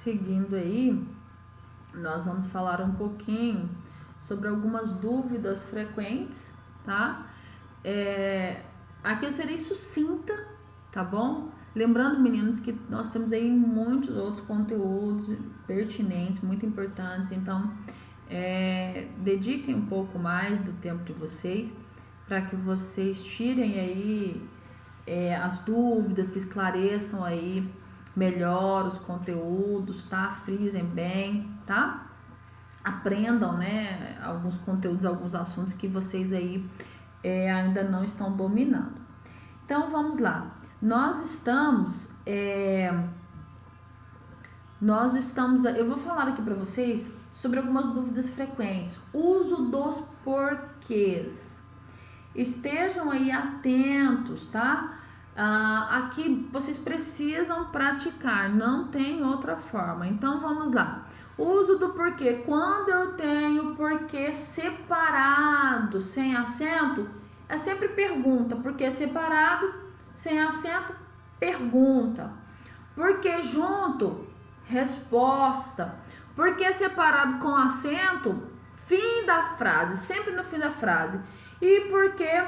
seguindo aí, nós vamos falar um pouquinho sobre algumas dúvidas frequentes, tá? Aqui eu serei sucinta, tá bom? Lembrando, meninos, que nós temos aí muitos outros conteúdos pertinentes, muito importantes, então dediquem um pouco mais do tempo de vocês para que vocês tirem aí as dúvidas, que esclareçam aí melhor os conteúdos, tá? Frisem bem, tá? Aprendam, né, alguns conteúdos, alguns assuntos que vocês aí ainda não estão dominando. Então, vamos lá. Nós estamos, eu vou falar aqui para vocês sobre algumas dúvidas frequentes. Uso dos porquês. Estejam aí atentos, tá? Aqui vocês precisam praticar, não tem outra forma. Então, vamos lá. Uso do porquê. Quando eu tenho porquê separado, sem acento, é sempre pergunta. Porquê separado, sem acento, pergunta. Porquê junto, resposta. Porquê separado com acento, fim da frase, sempre no fim da frase. E porquê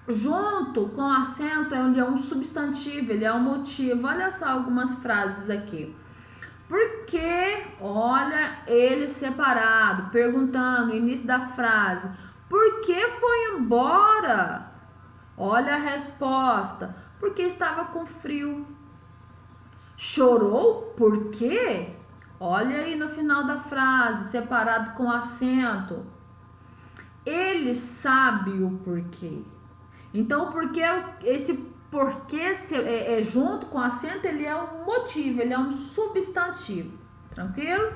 junto com acento, ele é um substantivo, ele é um motivo. Olha só algumas frases aqui. Porque, olha, ele separado, perguntando no início da frase, por que foi embora? Olha a resposta, porque estava com frio. Chorou? Por quê? Olha aí no final da frase, separado com acento. Ele sabe o porquê. Então, porque esse porquê junto com acento, ele é um motivo, ele é um substantivo. Tranquilo?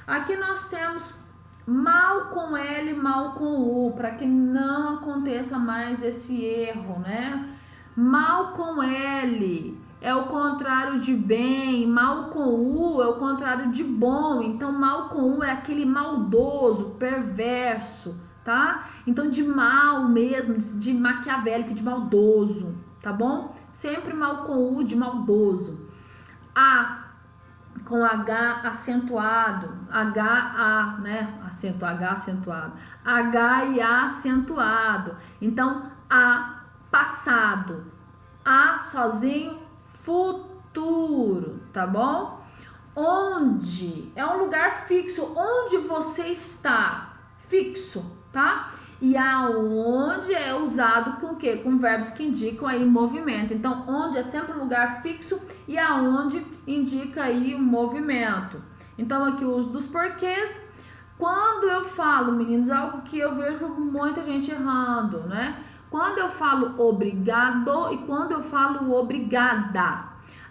Aqui nós temos mal com L, mal com U, para que não aconteça mais esse erro, né? Mal com L é o contrário de bem, mal com U é o contrário de bom. Então, mal com U é aquele maldoso, perverso, tá? Então, de mal mesmo, de maquiavélico, de maldoso, tá bom? Sempre mal com U, de maldoso. A com H acentuado, H-A, né? Acento H acentuado. H e A acentuado. Então, A passado. A sozinho, futuro, tá bom? Onde é um lugar fixo, onde você está, fixo, tá? E aonde é usado com o quê? Com verbos que indicam aí movimento. Então, onde é sempre um lugar fixo e aonde indica aí o movimento. Então, aqui o uso dos porquês. Quando eu falo, meninos, algo que eu vejo muita gente errando, né? Quando eu falo obrigado e quando eu falo obrigada.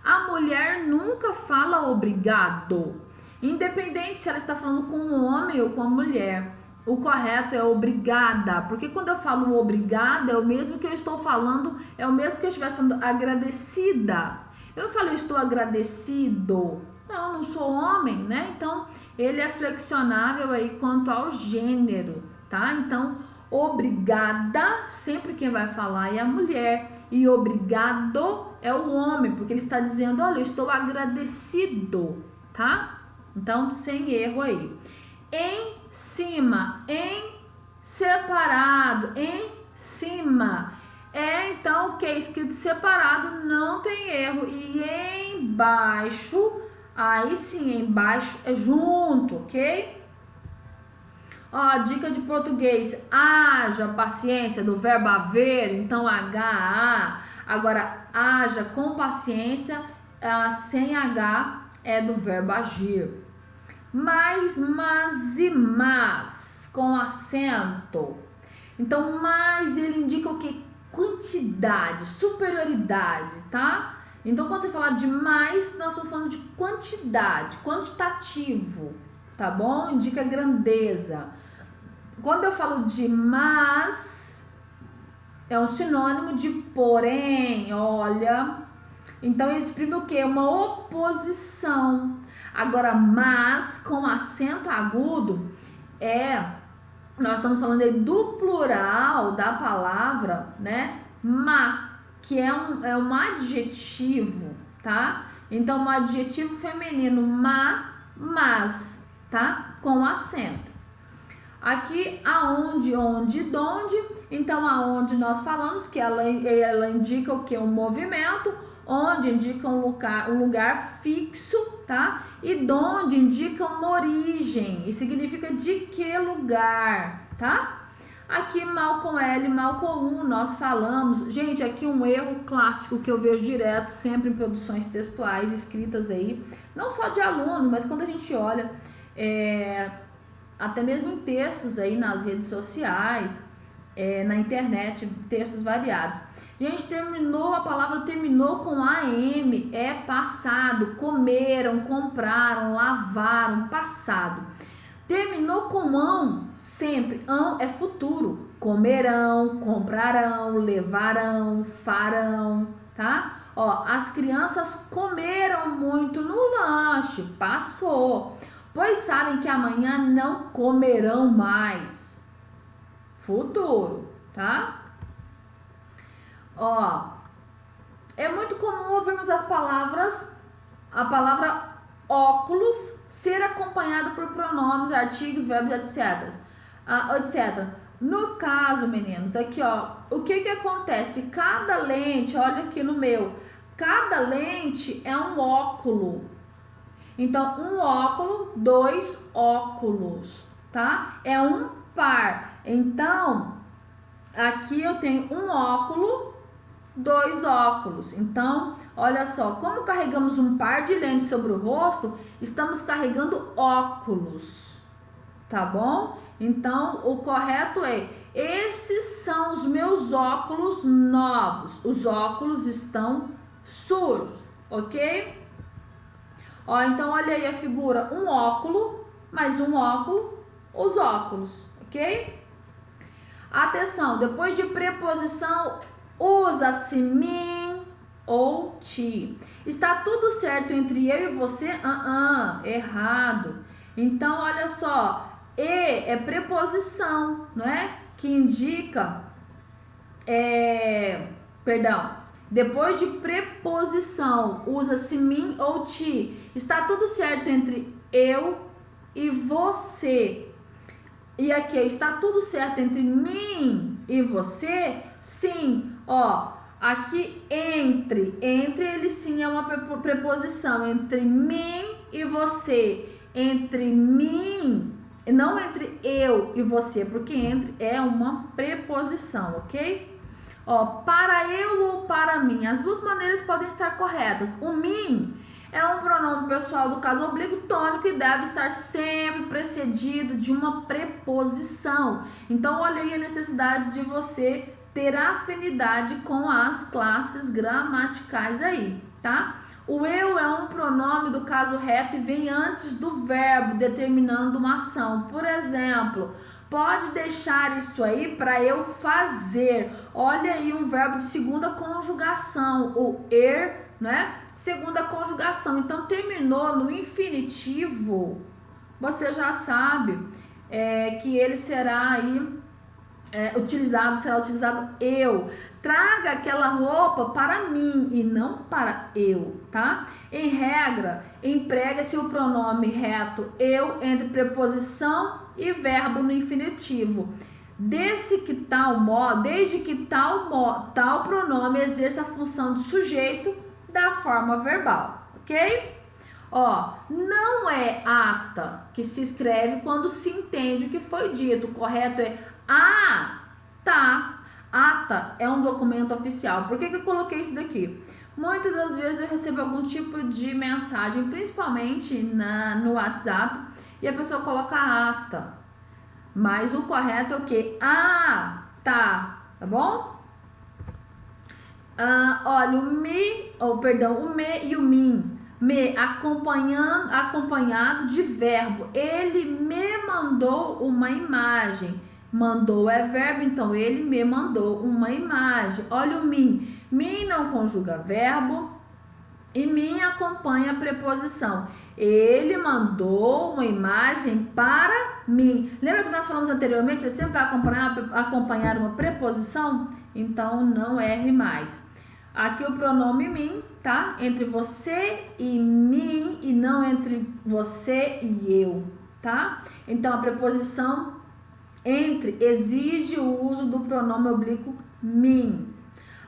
A mulher nunca fala obrigado, independente se ela está falando com um homem ou com uma mulher. O correto é obrigada, porque quando eu falo obrigada, é o mesmo que eu estou falando, é o mesmo que eu estivesse falando agradecida. Eu não falo eu estou agradecido, não, não sou homem, né? Então, ele é flexionável aí quanto ao gênero, tá? Então, obrigada, sempre quem vai falar é a mulher, e obrigado é o homem, porque ele está dizendo, olha, eu estou agradecido, tá? Então, sem erro aí. Em cima, em separado, em cima. Então, o que é escrito separado não tem erro. E embaixo, aí sim, embaixo é junto, ok? Ó, dica de português, haja paciência, do verbo haver, então H-A. Agora, haja com paciência, sem H, é do verbo agir. Mais, mas e mas, com acento. Então, mais ele indica o que? Quantidade, superioridade, tá? Então, quando você falar de mais, nós estamos falando de quantidade, quantitativo, tá bom? Indica grandeza. Quando eu falo de mas, é um sinônimo de porém, olha. Então, ele exprime o quê? Uma oposição. Agora, mas com acento agudo nós estamos falando aí do plural da palavra, né? Ma, que é um adjetivo, tá? Então, o adjetivo feminino mas, tá? Com acento. Aqui, aonde, onde, donde. Então, aonde nós falamos que ela indica o que? Um movimento. Onde indica um lugar fixo, tá? E donde indica uma origem. E significa de que lugar, tá? Aqui, mal com L, mal com U, nós falamos. Gente, aqui um erro clássico que eu vejo direto, sempre em produções textuais escritas aí. Não só de alunos, mas quando a gente olha... até mesmo em textos aí nas redes sociais, na internet, textos variados. Gente, a palavra terminou com AM, é passado, comeram, compraram, lavaram, passado. Terminou com ão, sempre, ão é futuro, comerão, comprarão, levarão, farão, tá? Ó, as crianças comeram muito no lanche, passou. Pois sabem que amanhã não comerão mais. Futuro, tá? Ó, é muito comum ouvirmos a palavra óculos ser acompanhada por pronomes, artigos, verbos, etc. etc. No caso, meninos, aqui ó, o que acontece? Cada lente, olha aqui no meu, cada lente é um óculo. Então, um óculo, 2 óculos, tá? É um par. Então, aqui eu tenho um óculo, 2 óculos. Então, olha só, como carregamos um par de lentes sobre o rosto, estamos carregando óculos, tá bom? Então, o correto é: esses são os meus óculos novos. Os óculos estão sujos, ok? Ó, então olha aí a figura, um óculo, mais um óculo, os óculos, ok? Atenção, depois de preposição, usa-se mim ou ti. Está tudo certo entre eu e você? Errado. Então, olha só, e é preposição, não é? Que indica, depois de preposição, usa-se mim ou ti. Está tudo certo entre eu e você. E aqui, está tudo certo entre mim e você? Sim. Ó, aqui entre ele sim é uma preposição. Entre mim e você. Entre mim, não entre eu e você, porque entre é uma preposição, ok? Ó, para eu ou para mim, as duas maneiras podem estar corretas. O mim é um pronome pessoal do caso oblíquo tônico e deve estar sempre precedido de uma preposição. Então, olha aí a necessidade de você ter afinidade com as classes gramaticais aí, tá? O eu é um pronome do caso reto e vem antes do verbo, determinando uma ação. Por exemplo, pode deixar isso aí para eu fazer. Olha aí um verbo de segunda conjugação, o né? Segunda conjugação. Então, terminou no infinitivo, você já sabe que ele será aí será utilizado eu. Traga aquela roupa para mim e não para eu, tá? Em regra, emprega-se o pronome reto eu entre preposição e verbo no infinitivo. Desde que tal pronome exerça a função de sujeito da forma verbal, ok? Ó, não é ata que se escreve quando se entende o que foi dito. O correto é tá. Ata é um documento oficial. Por que eu coloquei isso daqui? Muitas das vezes eu recebo algum tipo de mensagem, principalmente no WhatsApp, e a pessoa coloca ata. Mas o correto é o quê? Tá bom? Olha, o me e o mim. Me acompanhado de verbo. Ele me mandou uma imagem. Mandou é verbo, então ele me mandou uma imagem. Olha o mim. Mim não conjuga verbo e mim acompanha a preposição. Ele mandou uma imagem para mim. Lembra que nós falamos anteriormente? Ele sempre vai acompanhar uma preposição? Então não erre mais. Aqui o pronome mim tá? Entre você e mim e não entre você e eu, tá? Então a preposição entre exige o uso do pronome oblíquo mim.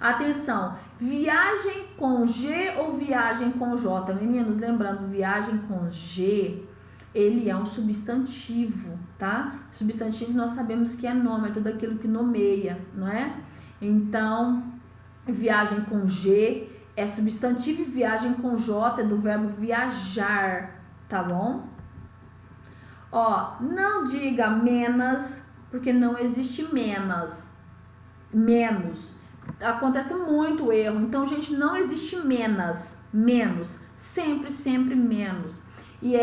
Atenção, viagem com G ou viagem com J? Meninos, lembrando, viagem com G, ele é um substantivo, tá? Substantivo nós sabemos que é nome, é tudo aquilo que nomeia, não é? Então, viagem com G é substantivo e viagem com J é do verbo viajar, tá bom? Ó, não diga menos, porque não existe menos. Acontece muito erro. Então, gente, não existe menos. Sempre, sempre menos. E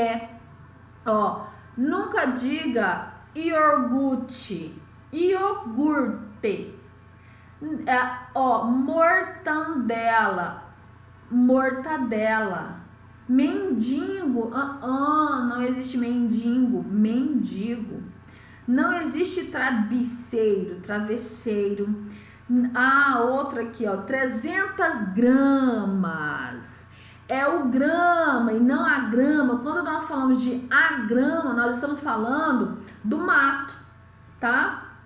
ó, nunca diga iogurte. Mortadela. Mendigo, não existe mendigo. Não existe travesseiro. Outra aqui, ó, 300 gramas. É o grama e não a grama. Quando nós falamos de a grama, nós estamos falando do mato, tá?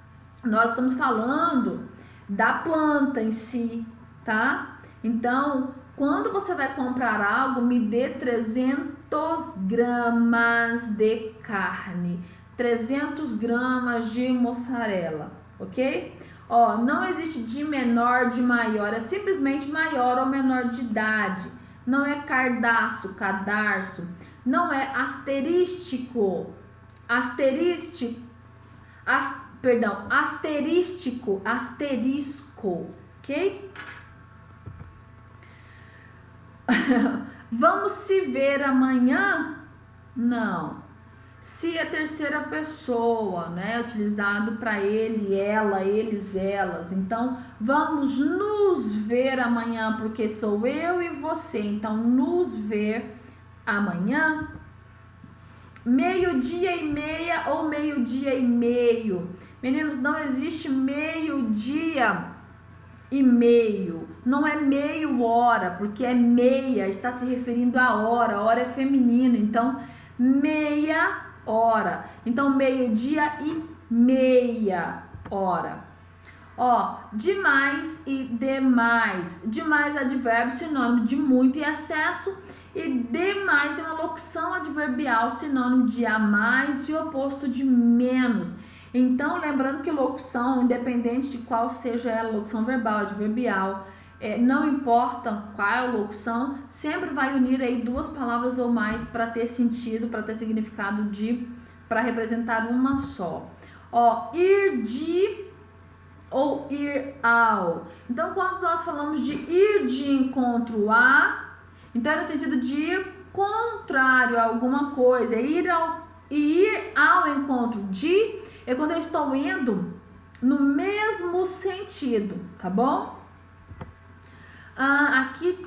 Nós estamos falando da planta em si, tá? Então, quando você vai comprar algo, me dê 300 gramas de carne, 300 gramas de mussarela, ok? Ó, não existe de menor, de maior, é simplesmente maior ou menor de idade. Não é cadarço, não é asterístico, asterístico, ok? Vamos se ver amanhã? Não. Se é terceira pessoa, né, utilizado para ele, ela, eles, elas. Então, vamos nos ver amanhã, porque sou eu e você. Então, nos ver amanhã. 12:30 ou 12:30. Meninos, não existe 12:30. Não é meio hora, porque é meia, está se referindo à hora. A hora é feminino, então meia hora. Então 12:30. Ó, demais e demais. Demais é advérbio sinônimo de muito e excesso. E demais é uma locução adverbial sinônimo de a mais e oposto de menos. Então, lembrando que locução, independente de qual seja ela, locução verbal, adverbial, não importa qual é a locução, sempre vai unir aí duas palavras ou mais para ter sentido, para ter significado para representar uma só. Ó, ir de ou ir ao. Então, quando nós falamos de ir de encontro a, então é no sentido de ir contrário a alguma coisa, ir ao encontro de, é quando eu estou indo no mesmo sentido, tá bom? Aqui,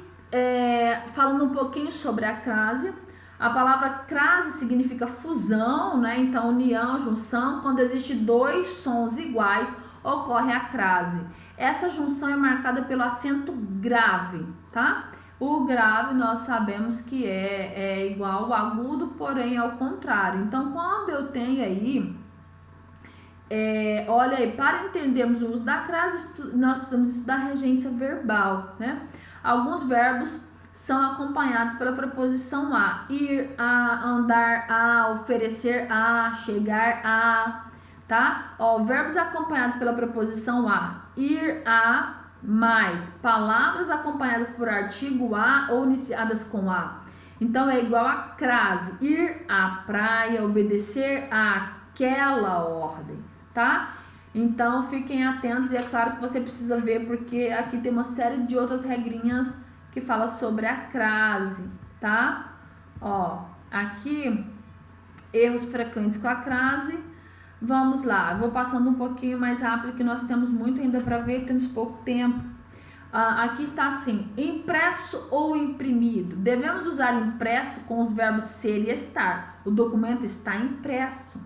falando um pouquinho sobre a crase, a palavra crase significa fusão, né? Então, união, junção. Quando existe dois sons iguais, ocorre a crase. Essa junção é marcada pelo acento grave, tá? O grave nós sabemos que é igual ao agudo, porém ao contrário. Então, quando eu tenho aí, olha aí, para entendermos o uso da crase, nós precisamos estudar a regência verbal, né? Alguns verbos são acompanhados pela preposição a, ir a, andar a, oferecer a, chegar a, tá? Ó, verbos acompanhados pela preposição a, ir a, mais palavras acompanhadas por artigo a ou iniciadas com a. Então é igual a crase, ir à praia, obedecer àquela ordem, tá? Então fiquem atentos, e é claro que você precisa ver, porque aqui tem uma série de outras regrinhas que fala sobre a crase, tá? Ó, aqui erros frequentes com a crase. Vamos lá, eu vou passando um pouquinho mais rápido, que nós temos muito ainda para ver, temos pouco tempo. Aqui está assim, impresso ou imprimido. Devemos usar impresso com os verbos ser e estar. O documento está impresso.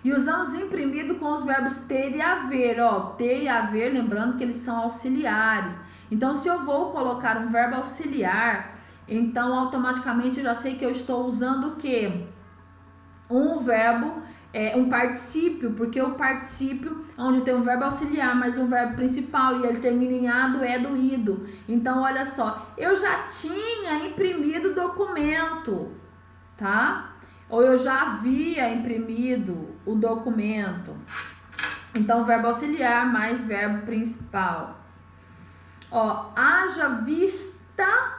E usamos imprimido com os verbos ter e haver. Ó, ter e haver, lembrando que eles são auxiliares. Então, se eu vou colocar um verbo auxiliar, então automaticamente eu já sei que eu estou usando o quê? Um verbo, um particípio, porque o particípio, onde tem um verbo auxiliar, mas um verbo principal e ele termina em ado, é do ido. Então, olha só, eu já tinha imprimido o documento, tá? Ou eu já havia imprimido o documento. Então, verbo auxiliar mais verbo principal. Ó, haja vista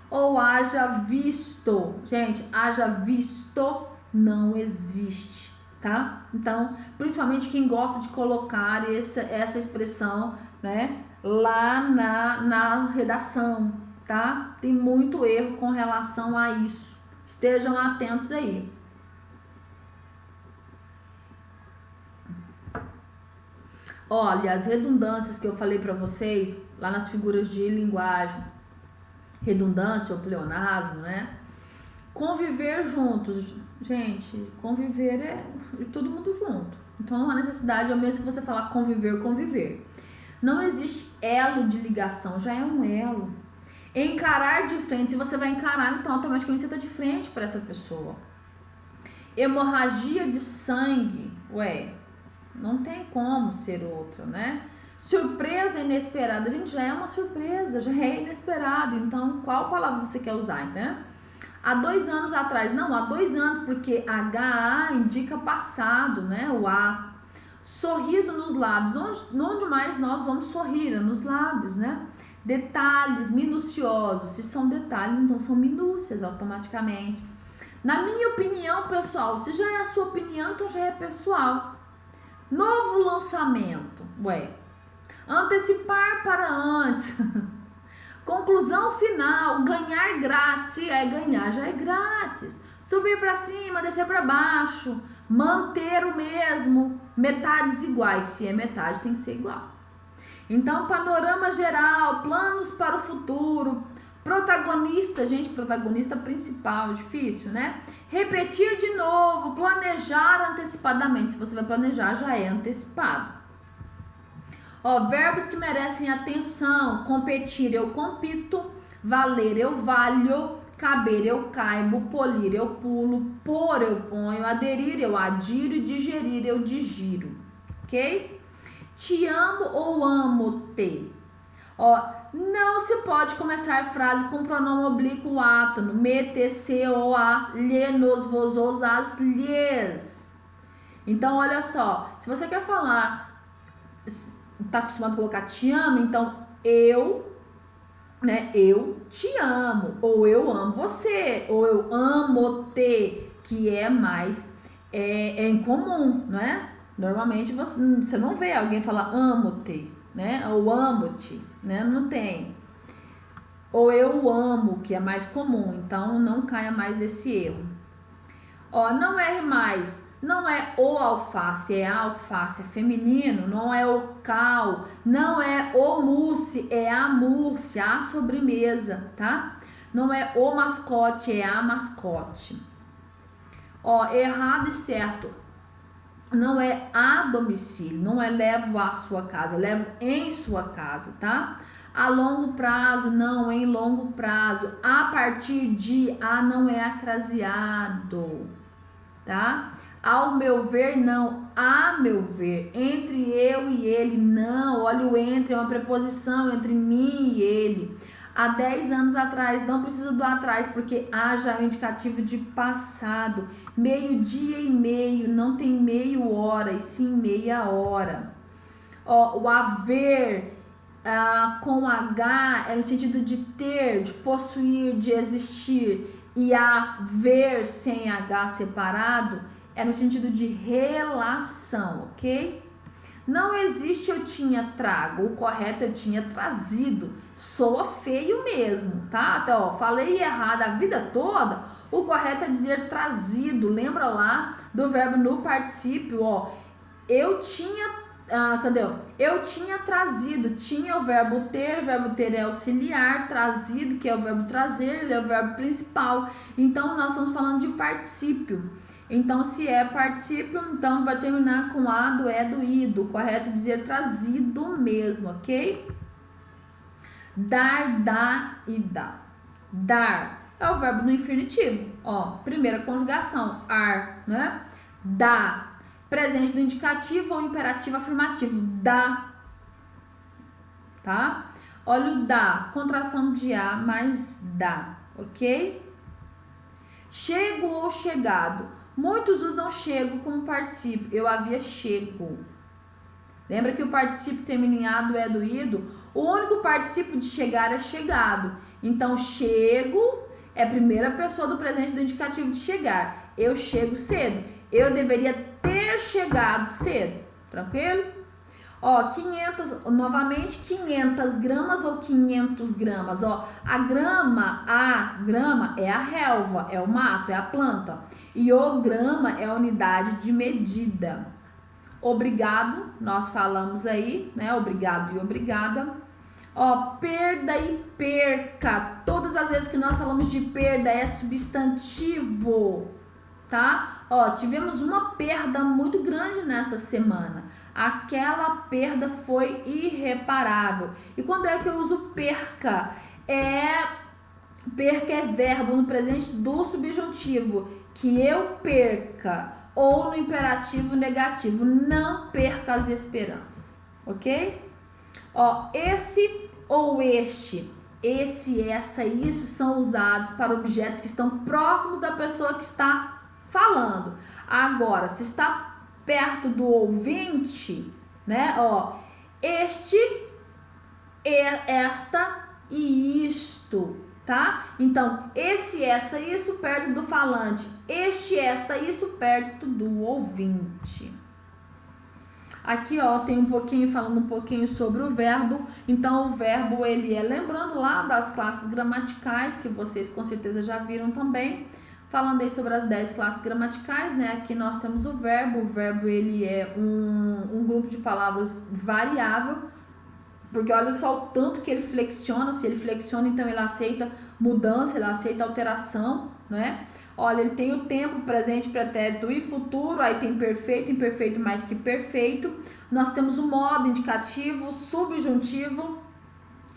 ou haja visto. Gente, haja visto não existe, tá? Então, principalmente quem gosta de colocar essa expressão, né, lá na redação, tá? Tem muito erro com relação a isso. Estejam atentos aí. Olha, as redundâncias que eu falei para vocês lá nas figuras de linguagem, redundância ou pleonasmo, né? Conviver juntos, gente, conviver é todo mundo junto. Então não há necessidade, ao mesmo que você falar conviver, conviver. Não existe elo de ligação, já é um elo. Encarar de frente, se você vai encarar, então automaticamente você está de frente para essa pessoa. Hemorragia de sangue, não tem como ser outra, né? Surpresa inesperada, gente, já é uma surpresa, já é inesperado. Então, qual palavra você quer usar, né? Há 2 anos atrás, não, há 2 anos, porque HA indica passado, né? O A. Sorriso nos lábios, onde mais nós vamos sorrir? É nos lábios, né? Detalhes minuciosos, se são detalhes, então são minúcias automaticamente. Na minha opinião, pessoal, se já é a sua opinião, então já é pessoal. Novo lançamento, antecipar para antes. Conclusão final, ganhar grátis, se é ganhar, já é grátis. Subir para cima, descer para baixo, manter o mesmo, metades iguais, se é metade tem que ser igual. Então, panorama geral, planos para o futuro, protagonista, gente, protagonista principal, difícil, né? Repetir de novo, planejar antecipadamente, se você vai planejar, já é antecipado. Ó, verbos que merecem atenção: competir, eu compito; valer, eu valho; caber, eu caibo; polir, eu pulo; pôr, eu ponho; aderir, eu adiro; digerir, eu digiro, ok? Te amo ou amo-te. Ó, não se pode começar frase com pronome oblíquo átono, me, te, se, o, a, lhe, nos, vos, os, as, lhes. Então, olha só, se você quer falar, tá acostumado a colocar te amo, então eu te amo, ou eu amo você, ou eu amo-te, que é mais incomum, né? Normalmente você não vê alguém falar amo-te, né? Ou amo-te, né? Não tem. Ou eu amo, que é mais comum, então não caia mais desse erro. Ó, não erre mais. Não é o alface, é a alface, é feminino. Não é o cal, não é o mousse, é a mousse, a sobremesa, tá? Não é o mascote, é a mascote. Ó, errado e certo. Não é a domicílio, não é levo à sua casa, levo em sua casa, tá? A longo prazo, não, em longo prazo. A partir de, a não é acraseado, tá? Ao meu ver, não, a meu ver. Entre eu e ele, não. Olha o entre, é uma preposição entre mim e ele. Há 10 anos atrás, não precisa do atrás, porque há já é um indicativo de passado. Meio-dia e meio, não tem meio hora, e sim meia hora. Ó, o haver com H é no sentido de ter, de possuir, de existir. E haver sem H separado é no sentido de relação, ok? Não existe eu tinha trago, o correto eu tinha trazido. Soa feio mesmo, tá? Então, ó, falei errado a vida toda, o correto é dizer trazido. Lembra lá do verbo no particípio, ó. Eu tinha, Eu tinha trazido, tinha é o verbo ter é auxiliar, trazido, que é o verbo trazer, ele é o verbo principal. Então, nós estamos falando de particípio. Então, se é particípio, então vai terminar com a, do, é, do, i. O correto é dizer trazido mesmo, ok? Dar, dá e dá. Dar é o verbo no infinitivo. Ó, primeira conjugação, ar, né? Dá, presente do indicativo ou imperativo afirmativo. Dá, tá? Olha o dá, contração de a mais dá, ok? Chego ou chegado. Muitos usam chego como particípio. Eu havia chego. Lembra que o particípio termina em ado, é do ido? O único particípio de chegar é chegado. Então, chego é a primeira pessoa do presente do indicativo de chegar. Eu chego cedo. Eu deveria ter chegado cedo. Tranquilo? Ó, 500, novamente 500 gramas ou 500 gramas. Ó, a grama é a relva, é o mato, é a planta. E o grama é a unidade de medida. Obrigado, nós falamos aí, né? Obrigado e obrigada. Ó, perda e perca. Todas as vezes que nós falamos de perda é substantivo, tá? Ó, tivemos uma perda muito grande nessa semana. Aquela perda foi irreparável. E quando é que eu uso perca? Perca é verbo no presente do subjuntivo. Que eu perca. Ou no imperativo negativo. Não perca as esperanças. Ok? Ó, esse ou este, esse, essa e isso são usados para objetos que estão próximos da pessoa que está falando. Agora, se está perto do ouvinte, né? Ó, este, esta e isto, tá? Então, esse, essa, isso perto do falante. Este, esta, isso perto do ouvinte. Aqui, ó, tem um pouquinho, falando um pouquinho sobre o verbo. Então, o verbo, ele é, lembrando lá das classes gramaticais, que vocês com certeza já viram também, falando aí sobre as 10 classes gramaticais, né? Aqui nós temos o verbo, ele é um grupo de palavras variável, porque olha só o tanto que ele flexiona. Se ele flexiona, então ele aceita mudança, ele aceita alteração, né? Olha, ele tem o tempo, presente, pretérito e futuro, aí tem perfeito, imperfeito mais que perfeito. Nós temos o modo, indicativo, subjuntivo.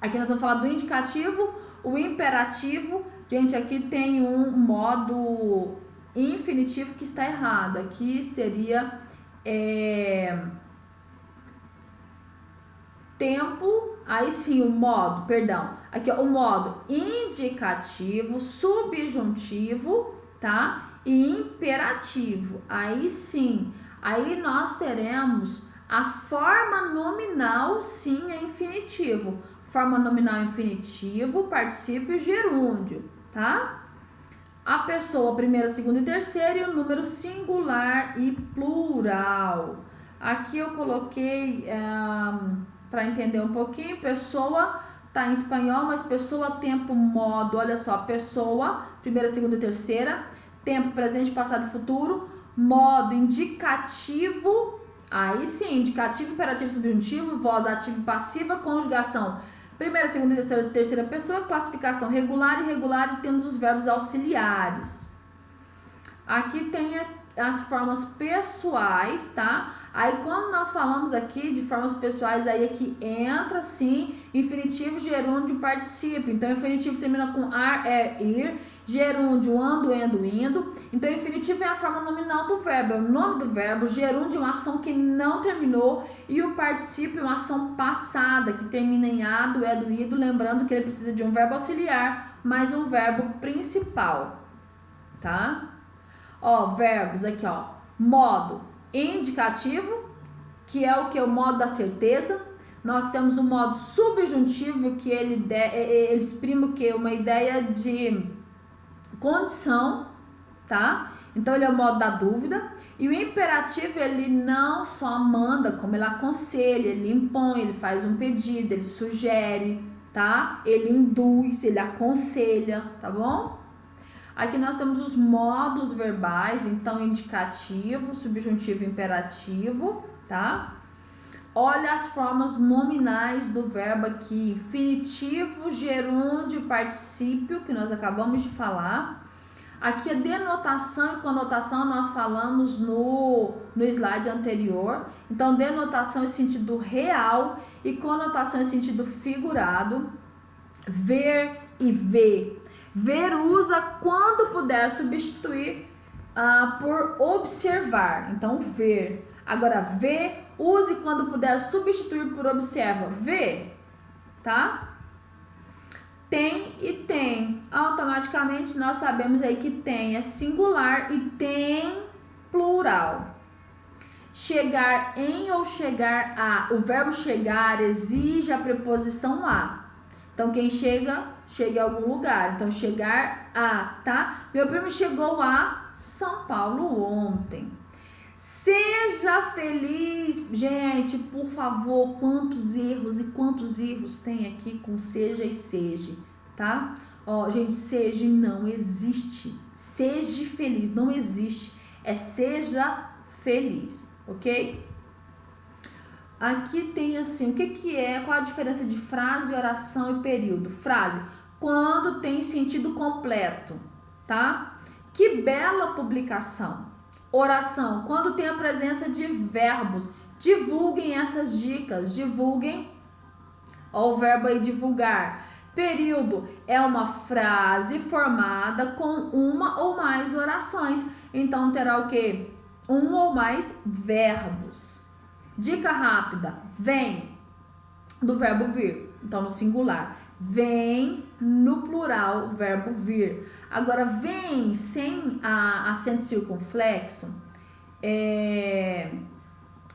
Aqui nós vamos falar do indicativo, o imperativo. Gente, aqui tem um modo infinitivo que está errado. Aqui seria tempo, aí sim o modo, perdão. Aqui ó, o modo indicativo, subjuntivo, tá? E imperativo. Aí sim, aí nós teremos a forma nominal, sim, é infinitivo. Forma nominal infinitivo, particípio gerúndio, tá? A pessoa primeira, segunda e terceira e o número singular e plural. Aqui eu coloquei para entender um pouquinho, pessoa tá em espanhol, mas pessoa, tempo, modo, olha só, pessoa, primeira, segunda e terceira, tempo, presente, passado e futuro, modo, indicativo, aí sim, indicativo, imperativo, subjuntivo, voz ativa e passiva, conjugação, primeira, segunda e terceira pessoa, classificação regular e irregular, e temos os verbos auxiliares. Aqui tem as formas pessoais, tá? Aí quando nós falamos aqui de formas pessoais, aí aqui entra sim infinitivo, gerúndio, particípio. Então infinitivo termina com ar, é, ir, gerúndio, ando, endo, indo. Então infinitivo é a forma nominal do verbo, é o nome do verbo, gerúndio é uma ação que não terminou e o particípio é uma ação passada que termina em ado, é do, ido, lembrando que ele precisa de um verbo auxiliar mais um verbo principal, tá? Ó, verbos aqui, ó, modo indicativo, que é o que? O modo da certeza. Nós temos o modo subjuntivo, que ele exprime o que? Uma ideia de condição, tá? Então ele é o modo da dúvida. E o imperativo, ele não só manda, como ele aconselha, ele impõe, ele faz um pedido, ele sugere, tá? Ele induz, ele aconselha, tá bom? Aqui nós temos os modos verbais, então indicativo, subjuntivo e imperativo, tá? Olha as formas nominais do verbo aqui, infinitivo, gerúndio, particípio, que nós acabamos de falar. Aqui a denotação e conotação nós falamos no slide anterior. Então, denotação em sentido real e conotação em sentido figurado. ver e ver. Ver usa quando puder substituir por observar. Então, ver. Agora, ver, use quando puder substituir por observa. Ver, tá? Tem e tem. Automaticamente nós sabemos aí que tem é singular e tem plural. Chegar em ou chegar a. O verbo chegar exige a preposição a. Então, quem chega, chega a algum lugar. Então, chegar a, tá? Meu primo chegou a São Paulo ontem. Seja feliz. Gente, por favor, quantos erros tem aqui com seja e seja, tá? Ó, gente, seja não existe. Seja feliz, não existe. É seja feliz, ok? Aqui tem assim, o que é, qual a diferença de frase, oração e período? Frase, quando tem sentido completo, tá? Que bela publicação. Oração, quando tem a presença de verbos. Divulguem essas dicas, divulguem, ó, o verbo aí divulgar. Período é uma frase formada com uma ou mais orações. Então terá o quê? Um ou mais verbos. Dica rápida, vem do verbo vir, então no singular. Vem no plural, o verbo vir. Agora, vem sem acento circunflexo e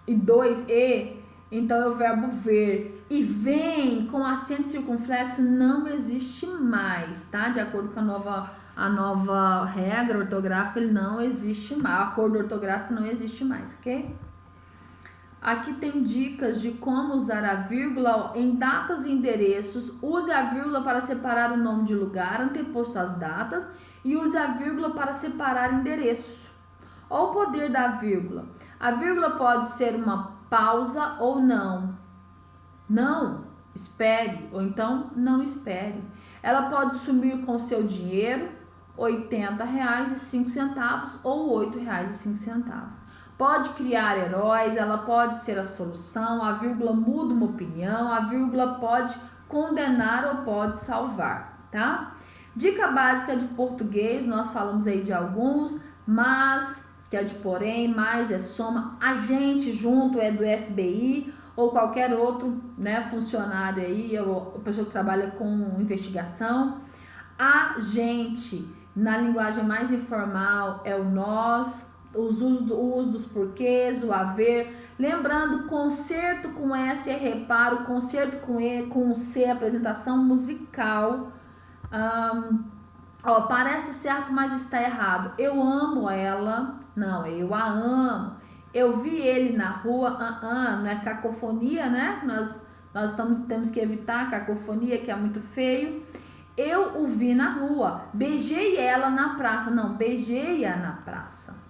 dois e, então é o verbo ver. E vem com acento circunflexo não existe mais, tá? De acordo com a nova regra ortográfica, ele não existe mais. O acordo ortográfico não existe mais, ok? Aqui tem dicas de como usar a vírgula em datas e endereços. Use a vírgula para separar o nome de lugar anteposto às datas e use a vírgula para separar endereço. Olha o poder da vírgula. A vírgula pode ser uma pausa ou não. Não, espere, ou então não espere. Ela pode sumir com seu dinheiro, R$ 80,05 ou R$ 8,05. Pode criar heróis, ela pode ser a solução, a vírgula muda uma opinião, a vírgula pode condenar ou pode salvar, tá? Dica básica de português, nós falamos aí de alguns, mas, que é de porém, mais é soma, agente junto é do FBI ou qualquer outro, né, funcionário aí, ou pessoa que trabalha com investigação. Agente, na linguagem mais informal, é o nós, o uso dos porquês, o haver. Lembrando, concerto com S é reparo, concerto com E, com C é apresentação musical. Ó, parece certo, mas está errado. Eu amo ela. Não, eu a amo. Eu vi ele na rua. Não é cacofonia, né? Nós temos que evitar a cacofonia, que é muito feio. Eu o vi na rua. Beijei ela na praça. Não, beijei-a na praça.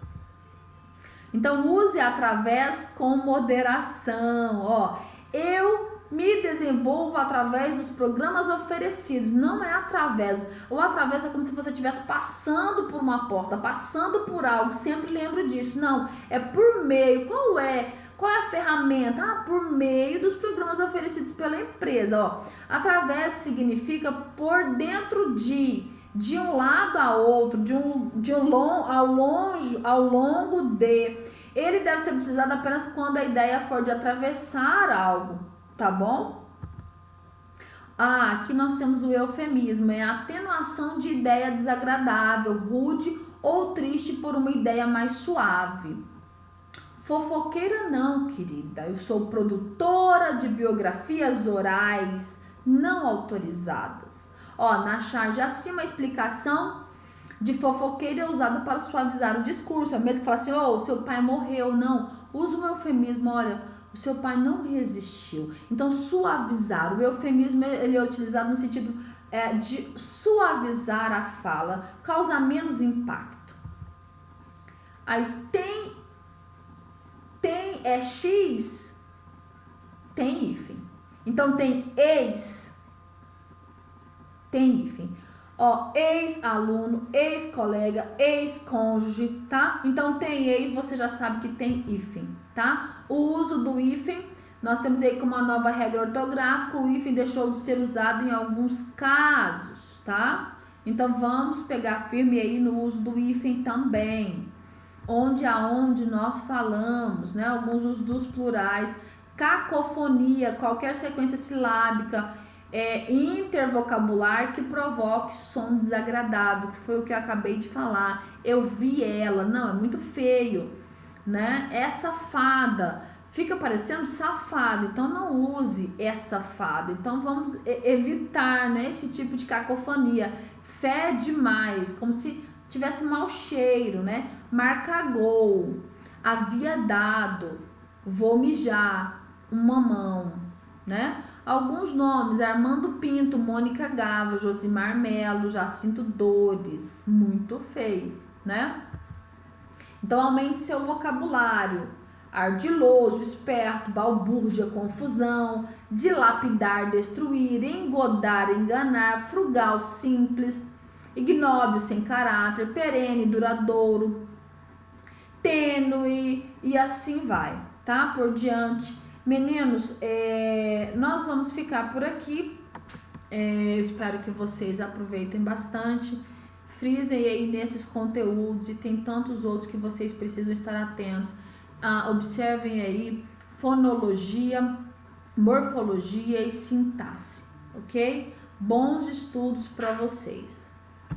Então, use através com moderação. Ó, eu me desenvolvo através dos programas oferecidos. Não é através. O através é como se você estivesse passando por uma porta, passando por algo. Sempre lembro disso. Não, é por meio. Qual é a ferramenta? Por meio dos programas oferecidos pela empresa. Ó, através significa por dentro de um lado a outro, ao longo de. Ele deve ser utilizado apenas quando a ideia for de atravessar algo, tá bom? Aqui nós temos o eufemismo, é a atenuação de ideia desagradável, rude ou triste por uma ideia mais suave. Fofoqueira não, querida, eu sou produtora de biografias orais não autorizadas. Ó, na charge acima, a explicação de fofoqueira é usada para suavizar o discurso. É mesmo que fala assim, o seu pai morreu. Não, usa o eufemismo, olha, o seu pai não resistiu. Então, suavizar. O eufemismo, ele é utilizado no sentido de suavizar a fala, causa menos impacto. Aí tem X, tem hífen. Então, tem ex, tem hífen. Ó, ex-aluno, ex-colega, ex-cônjuge, tá? Então, tem ex, você já sabe que tem hífen, tá? O uso do hífen Nós temos aí como uma nova regra ortográfica, o hífen deixou de ser usado em alguns casos, tá? Então vamos pegar firme aí no uso do hífen também. Onde aonde nós falamos, né? Alguns usos dos plurais, cacofonia, qualquer sequência silábica, intervocabular que provoque som desagradável, que foi o que eu acabei de falar. Eu vi ela, não, é muito feio, né? É safada, fica parecendo safada, então não use é safada. Então vamos evitar, né, esse tipo de cacofonia. Fede demais, como se tivesse mau cheiro, né? Marca gol, havia dado, vou mijar, um mamão, né? Alguns nomes: Armando Pinto, Mônica Gava, Josimar Melo, Jacinto Dores, muito feio, né? Então aumente seu vocabulário: ardiloso, esperto, balbúrdia, confusão, dilapidar, destruir, engodar, enganar, frugal, simples, ignóbil, sem caráter, perene, duradouro, tênue e assim vai, tá? Por diante. Meninos, nós vamos ficar por aqui. Espero que vocês aproveitem bastante. Frisem aí nesses conteúdos e tem tantos outros que vocês precisam estar atentos. Observem aí fonologia, morfologia e sintaxe, ok? Bons estudos para vocês.